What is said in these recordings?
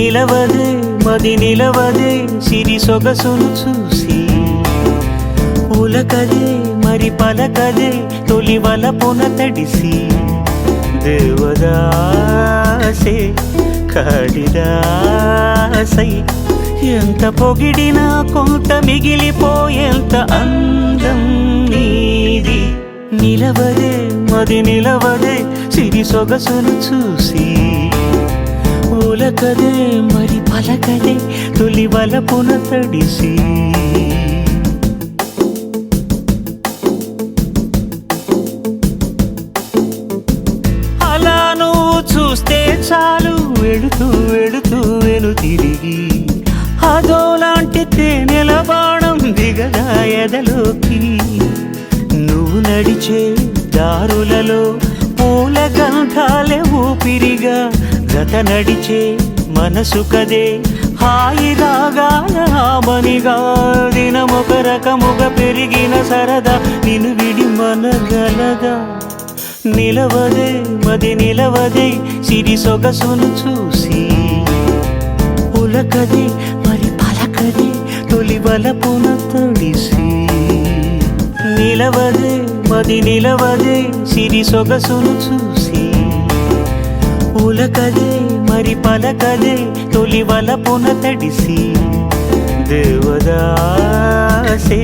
నిలవదే మది నిలవదే సిరి సొగసును చూసి ఉలకదే మరి పలకదే తొలి వలపున తడిసి దేవదాసే కాళిదాసై ఎంత పొగిడినా కొంత మిగిలిపోయేంత అందం నీది నిలవదే మది నిలవదే సిరి సొగసును చూసి ఉలకదే మరి పలకదే తొలి వలపున తడిసి అలా నువ్వు చూస్తే చాలు వెళుతూ వెళుతూ వెను తిరిగి అదోలాంటి తేనెల బాణం దిగదా ఎదలోకి నువ్వు నడిచే దారులలో పూల గంధాలే ఊపిరిగా గత నడిచే మనసు కదే హాయి రాగాల హామనిగా దినమొక రకముగా పెరిగిన సరదా నిన్ను విడి మనగలదా నిలవదే మది నిలవదే సిరి సొగసును చూసి ఉలకదే మరి పలకదే తొలి వలపున తడిసి నిలవదే మది నిలవదే సిరి సొగసును చూసి ఉలకదే మరి పలకదే తొలి వలపున తడిసి దేవదాసే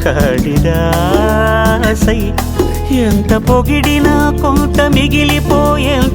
కాళిదాసై ఎంత పొగిడినా కొంత మిగిలిపోయేంత